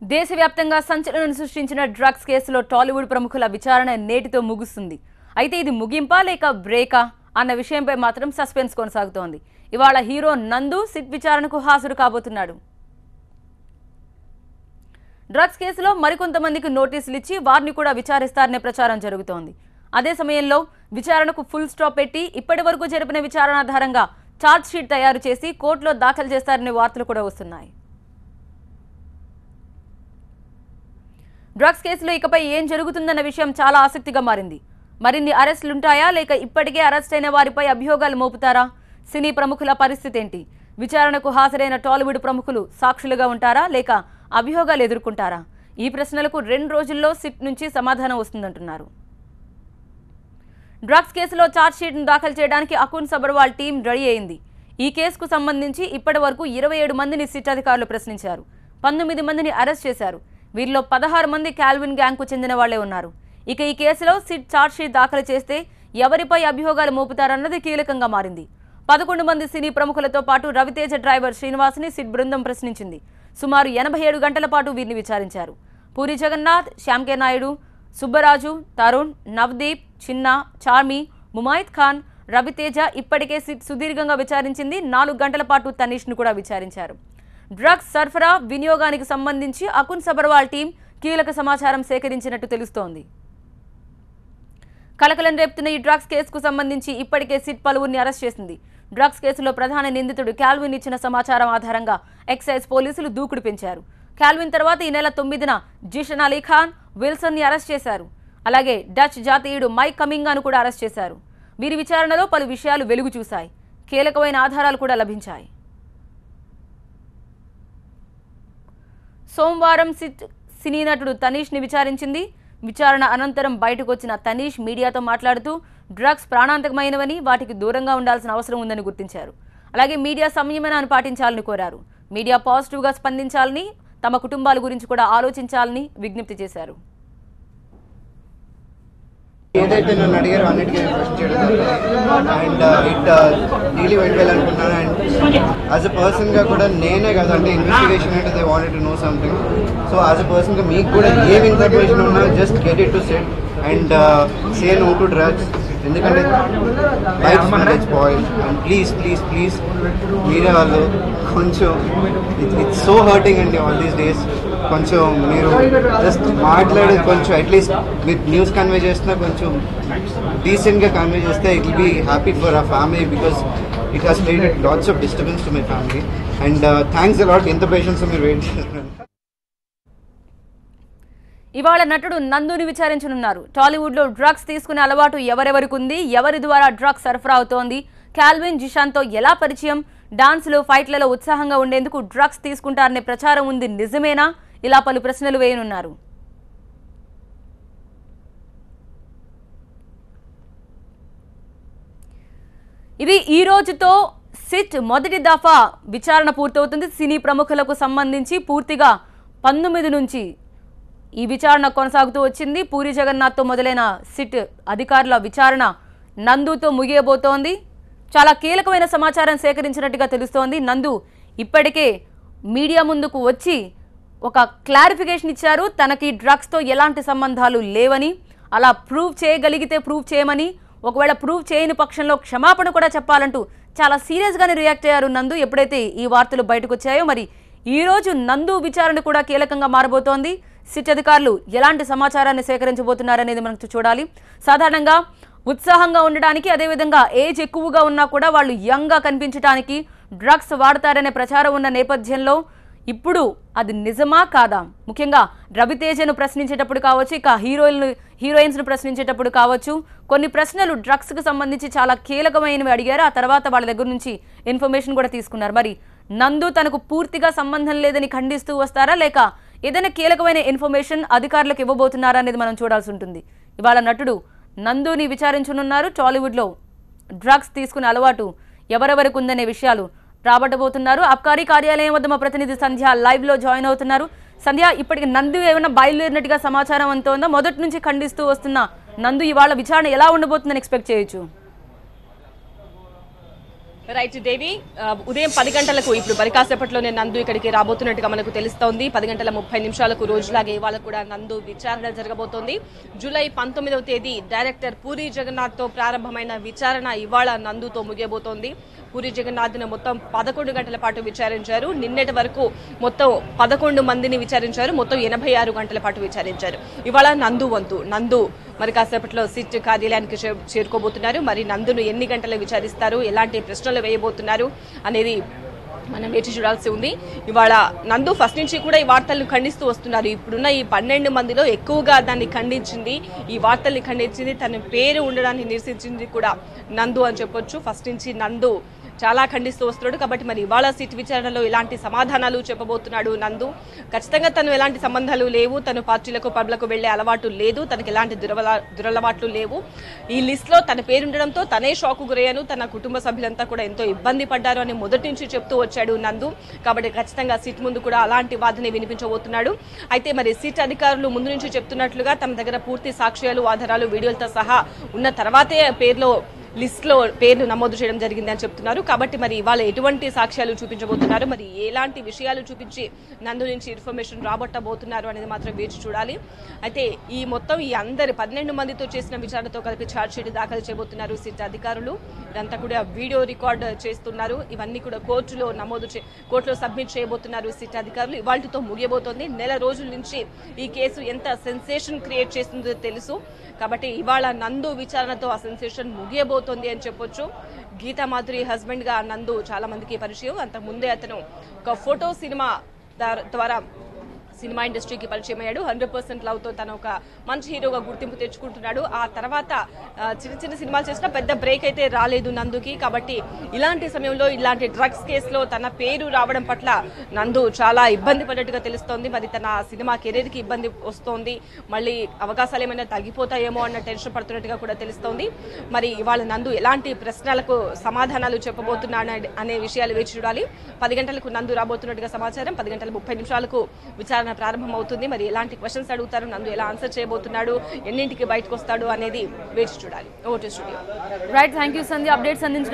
దేశవ్యాప్తంగా సంచలనం సృష్టించిన డ్రగ్స్ కేసులో టాలీవుడ్ ప్రముఖుల విచారణ నేటితో ముగుస్తుంది. అయితే ఇది ముగింపా లేక బ్రేకా అన్న విషయంపై మాత్రం సస్పెన్స్ కొనసాగుతోంది. ఇవాళ హీరో నందు సిట్ విచారణకు హాజరు కాబోతున్నాడు. డ్రగ్స్ కేసులో మరికొంతమందికి నోటీసులు ఇచ్చి వారిని కూడా విచారిస్తారనే ప్రచారం జరుగుతోంది. అదే సమయంలో విచారణకు ఫుల్ స్టాప్ పెట్టి ఇప్పటి వరకు జరిపిన విచారణ ఆధారంగా ఛార్జ్ షీట్ తయారు చేసి కోర్టులో దాఖలు చేస్తారనే వార్తలు కూడా వస్తున్నాయి. డ్రగ్స్ కేసులో ఇకపై ఏం జరుగుతుందన్న విషయం చాలా ఆసక్తిగా మారింది. మరిన్ని అరెస్టులుంటాయా లేక ఇప్పటికే అరెస్ట్ అయిన వారిపై అభియోగాలు మోపుతారా? సినీ ప్రముఖుల పరిస్థితి ఏంటి? విచారణకు హాజరైన టాలీవుడ్ ప్రముఖులు సాక్షులుగా ఉంటారా లేక అభియోగాలు ఎదుర్కొంటారా? ఈ ప్రశ్నలకు 2 రోజుల్లో సిట్ నుంచి సమాధానం వస్తుందంటున్నారు. డ్రగ్స్ కేసులో ఛార్జ్ షీట్ను దాఖలు చేయడానికి అకున్ సబర్వాల్ టీం రెడీ అయింది. ఈ కేసుకు సంబంధించి ఇప్పటి వరకు 27 మందిని సిట్ అధికారులు ప్రశ్నించారు. 19 మందిని అరెస్ట్ చేశారు. వీరిలో 16 మంది కాల్విన్ గ్యాంగ్ కు చెందిన వాళ్లే ఉన్నారు. ఇక ఈ కేసులో సిట్ ఛార్జ్ షీట్ దాఖలు చేస్తే ఎవరిపై అభియోగాలు మోపుతారన్నది కీలకంగా మారింది. 11 మంది సినీ ప్రముఖులతో పాటు రవితేజ డ్రైవర్ శ్రీనివాస్ని సిట్ బృందం ప్రశ్నించింది. సుమారు 87 గంటల పాటు వీరిని విచారించారు. పూరి జగన్నాథ్, శ్యామ్ కే నాయుడు, సుబ్బరాజు, తరుణ్, నవదీప్, చిన్న, చార్మి, ముమైత్ ఖాన్, రవితేజ ఇప్పటికే సిట్ సుదీర్ఘంగా విచారించింది. 4 గంటల పాటు తనీష్ను కూడా విచారించారు. డ్రగ్స్ సరఫరా వినియోగానికి సంబంధించి అకున్ సబర్వాల్ టీం కీలక సమాచారం సేకరించినట్టు తెలుస్తోంది. కలకలం రేపుతున్న ఈ డ్రగ్స్ కేసుకు సంబంధించి ఇప్పటికే సిట్ పలువురిని అరెస్ట్ చేసింది. డ్రగ్స్ కేసులో ప్రధాన నిందితుడు కాల్విన్ ఇచ్చిన సమాచారం ఆధారంగా ఎక్సైజ్ పోలీసులు దూకుడు పెంచారు. కాల్విన్ తర్వాత ఈ నెల 9న జిషన్ అలీ ఖాన్, విల్సన్ ని అరెస్ట్ చేశారు. అలాగే డచ్ జాతీయుడు మైక్ కమింగాను కూడా అరెస్ట్ చేశారు. వీరి విచారణలో పలు విషయాలు వెలుగు చూశాయి. కీలకమైన ఆధారాలు కూడా లభించాయి. సోమవారం సిట్ సినీ నటుడు తనీష్ ని విచారించింది. విచారణ అనంతరం బయటకు వచ్చిన తనీష్ మీడియాతో మాట్లాడుతూ డ్రగ్స్ ప్రాణాంతకమైనవని, వాటికి దూరంగా ఉండాల్సిన అవసరం ఉందని గుర్తించారు. అలాగే మీడియా సంయమనాన్ని పాటించాలని కోరారు. మీడియా పాజిటివ్గా స్పందించాలని, తమ కుటుంబాల గురించి కూడా ఆలోచించాలని విజ్ఞప్తి చేశారు. ఏదైతే నన్ను అడిగారో అన్నిటికీ క్వశ్చన్ చేయడం and it really went well అనుకుంటున్నాను. అండ్ యాజ్ అ పర్సన్గా కూడా నేనే కదా, అంటే ఇన్వెస్టిగేషన్ అంటే they wanted to know something. So as a పర్సన్గా మీకు కూడా ఏం ఇన్ఫర్మేషన్ ఉన్నా just get it to set and say no to drugs. ఎందుకంటే life spoil. And please please please మీరే వాళ్ళు కొంచెం ఇట్స్ సో హర్టింగ్ అండి ఆల్ దీస్ డేస్. కొంచెం మీరు జస్ట్ మాట్లాడేది కొంచెం అట్లీస్ట్ మీరు న్యూస్ కన్వే చేస్తున్నా కొంచెం డీసెంట్గా కన్వే చేస్తే it will be happy for our family because it has created lots of disturbance to my family. And thanks a lot ఎంత పేషెన్స్ మీరు వెయిట్ చేస్తున్నారు. ఇవాళ నటుడు నందుని విచారించనున్నారు. టాలీవుడ్లో డ్రగ్స్ తీసుకునే అలవాటు ఎవరెవరికి ఉంది, ఎవరి ద్వారా డ్రగ్స్ సరఫరా అవుతోంది, కాల్విన్ జిషాన్తో ఎలా పరిచయం, డాన్స్లు ఫైట్లలో ఉత్సాహంగా ఉండేందుకు డ్రగ్స్ తీసుకుంటారనే ప్రచారం ఉంది, నిజమేనా? ఇలా పలు ప్రశ్నలు వేయనున్నారు. ఇది ఈ రోజుతో సిట్ మొదటి దఫా విచారణ పూర్తవుతుంది. సినీ ప్రముఖులకు సంబంధించి పూర్తిగా 19 నుంచి ఈ విచారణ కొనసాగుతూ వచ్చింది. పూరి జగన్నాథ్తో మొదలైన సిట్ అధికారుల విచారణ నందుతో ముగియబోతోంది. చాలా కీలకమైన సమాచారం సేకరించినట్టుగా తెలుస్తోంది. నందు ఇప్పటికే మీడియా ముందుకు వచ్చి ఒక క్లారిఫికేషన్ ఇచ్చారు. తనకి డ్రగ్స్తో ఎలాంటి సంబంధాలు లేవని, అలా ప్రూవ్ చేయగలిగితే ప్రూవ్ చేయమని, ఒకవేళ ప్రూవ్ చేయని పక్షంలో క్షమాపణ కూడా చెప్పాలంటూ చాలా సీరియస్గానే రియాక్ట్ అయ్యారు నందు ఎప్పుడైతే ఈ వార్తలు బయటకు వచ్చాయో. మరి ఈ రోజు నందు విచారణ కూడా కీలకంగా మారబోతోంది. సిట్ అధికారులు ఎలాంటి సమాచారాన్ని సేకరించబోతున్నారనేది మనకు చూడాలి. సాధారణంగా ఉత్సాహంగా ఉండడానికి, అదేవిధంగా ఏజ్ ఎక్కువగా ఉన్నా కూడా వాళ్ళు యంగ్గా కనిపించడానికి డ్రగ్స్ వాడతారనే ప్రచారం ఉన్న నేపథ్యంలో ఇప్పుడు అది నిజమా కాదా? ముఖ్యంగా రవితేజను ప్రశ్నించేటప్పుడు కావచ్చు, ఇక హీరోయిన్స్ను ప్రశ్నించేటప్పుడు కావచ్చు, కొన్ని ప్రశ్నలు డ్రగ్స్కు సంబంధించి చాలా కీలకమైనవి అడిగారు. ఆ తర్వాత వాళ్ళ దగ్గర నుంచి ఇన్ఫర్మేషన్ కూడా తీసుకున్నారు. మరి నందు తనకు పూర్తిగా సంబంధం లేదని ఖండిస్తూ వస్తారా లేక ఏదైనా కీలకమైన ఇన్ఫర్మేషన్ అధికారులకు ఇవ్వబోతున్నారా అనేది మనం చూడాల్సి ఉంటుంది. ఇవాళ నటుడు నందుని విచారించనున్నారు. టాలీవుడ్లో డ్రగ్స్ తీసుకునే అలవాటు ఎవరెవరికి ఉందనే విషయాలు రాబట్టబోతున్నారు. అబ్కారీ కార్యాలయం వద్ద మా ప్రతినిధి సంధ్య లైవ్ లో జాయిన్ అవుతున్నారు. సంధ్య, ఇప్పటికి నందు ఏమైనా బయలుదేరినట్టుగా సమాచారం అంతోందా? మొదటి నుంచి ఖండిస్తూ వస్తున్న నందు ఇవాళ విచారణ ఎలా ఉండబోతుందని ఎక్స్పెక్ట్ చేయొచ్చు? రైట్ దేవి, ఉదయం 10 గంటలకు ఇప్పుడు మరి కాసేపట్లోనే నందు ఇక్కడికి రాబోతున్నట్టుగా మనకు తెలుస్తోంది. 10:30 రోజులాగే ఇవాళ కూడా నందు విచారణ జరగబోతోంది. జూలై 19వ తేదీ డైరెక్టర్ పూరి జగన్నాథ్ తో ప్రారంభమైన విచారణ ఇవాళ నందుతో ముగియబోతోంది. పూరి జగన్నాథ్ను మొత్తం 11 గంటల పాటు విచారించారు. నిన్నటి వరకు మొత్తం 11 మందిని విచారించారు. మొత్తం 86 గంటల పాటు విచారించారు. ఇవాళ నందు వంతు. నందు మరి కాసేపట్లో సిట్ కార్యాలయానికి చేరుకోబోతున్నారు. మరి నందును ఎన్ని గంటలు విచారిస్తారు, ఎలాంటి ప్రశ్నలు వేయబోతున్నారు అనేది మనం వేచి చూడాల్సి ఉంది. ఇవాళ నందు ఫస్ట్ నుంచి కూడా ఈ వార్తలను ఖండిస్తూ వస్తున్నారు. ఇప్పుడున్న ఈ 12 మందిలో ఎక్కువగా దాన్ని ఖండించింది, ఈ వార్తల్ని ఖండించింది, తన పేరు ఉండడాన్ని నిరసించింది కూడా నందు అని చెప్పొచ్చు. ఫస్ట్ నుంచి నందు చాలా ఖండిస్తూ వస్తున్నాడు. కాబట్టి మరి ఇవాళ సిట్ విచారణలో ఎలాంటి సమాధానాలు చెప్పబోతున్నాడు నందు. ఖచ్చితంగా తను ఎలాంటి సంబంధాలు లేవు, తను పార్టీలకు పబ్లకు వెళ్లే అలవాటు లేదు, తనకి ఎలాంటి దురలవాట్లు లేవు. ఈ లిస్ట్ లో తన పేరు ఉండడంతో తనే షాకు గురయ్యాను, తన కుటుంబ సభ్యులంతా కూడా ఎంతో ఇబ్బంది పడ్డారు అని మొదటి నుంచి చెప్తూ వచ్చాడు నందు. కాబట్టి ఖచ్చితంగా సిట్ ముందు కూడా అలాంటి వాదనే వినిపించబోతున్నాడు. అయితే మరి సిట్ అధికారులు ముందు నుంచి చెప్తున్నట్లుగా తమ దగ్గర పూర్తి సాక్ష్యాలు, ఆధారాలు, వీడియోలతో సహా ఉన్న తర్వాతే లిస్ట్లో పేర్లు నమోదు చేయడం జరిగింది అని చెప్తున్నారు. కాబట్టి మరి ఇవాళ ఎటువంటి సాక్ష్యాలు చూపించబోతున్నారు, మరి ఎలాంటి విషయాలు చూపించి నందు నుంచి ఇన్ఫర్మేషన్ రాబట్టబోతున్నారు అనేది మాత్రం వేచి చూడాలి. అయితే ఈ మొత్తం ఈ అందరి 12 మందితో చేసిన విచారణతో కలిపి ఛార్జ్షీట్ దాఖలు చేయబోతున్నారు సిట్ అధికారులు. ఇదంతా కూడా వీడియో రికార్డ్ చేస్తున్నారు. ఇవన్నీ కూడా కోర్టులో సబ్మిట్ చేయబోతున్నారు సిట్ అధికారులు. ఇవాళతో ముగియబోతోంది. నెల రోజుల నుంచి ఈ కేసు ఎంత సెన్సేషన్ క్రియేట్ చేస్తుందో తెలుసు. కాబట్టి ఇవాళ నందు విచారణతో ఆ సెన్సేషన్ ముగియబోతోంది అని చెప్పొచ్చు. గీతా మాధురి హస్బెండ్ గా నందు చాలా మందికి పరిచయం. అంతకుముందే అతను ఒక ఫోటో సినిమా ద్వారా సినిమా ఇండస్ట్రీకి పరిచయం అయ్యాడు. 100% లవ్తో తను ఒక మంచి హీరోగా గుర్తింపు తెచ్చుకుంటున్నాడు. ఆ తర్వాత చిన్న చిన్న సినిమాలు చేసినా పెద్ద బ్రేక్ అయితే రాలేదు నందుకి. కాబట్టి ఇలాంటి సమయంలో ఇలాంటి డ్రగ్స్ కేసులో తన పేరు రావడం పట్ల నందు చాలా ఇబ్బంది పడ్డట్టుగా తెలుస్తోంది. మరి తన సినిమా కెరీర్కి ఇబ్బంది వస్తోంది, మళ్ళీ అవకాశాలు ఏమైనా తగ్గిపోతాయేమో అన్న టెన్షన్ పడుతున్నట్టుగా కూడా తెలుస్తోంది. మరి ఇవాళ నందు ఎలాంటి ప్రశ్నలకు సమాధానాలు చెప్పబోతున్నాడు అనే విషయాలు వేచి చూడాలి. 10 గంటలకు నందు రాబోతున్నట్టుగా సమాచారం. 10:30 విచారణ ప్రారంభమవుతుంది. మరి ఎలాంటి క్వశ్చన్స్ అడుగుతారు, నందు ఎలా ఆన్సర్ చేయబోతున్నాడు, ఎన్నింటికి బయటకు వస్తాడు అనేది వేచి చూడాలి. Over to studio. Right, thank you Sandhya updates అందించడం.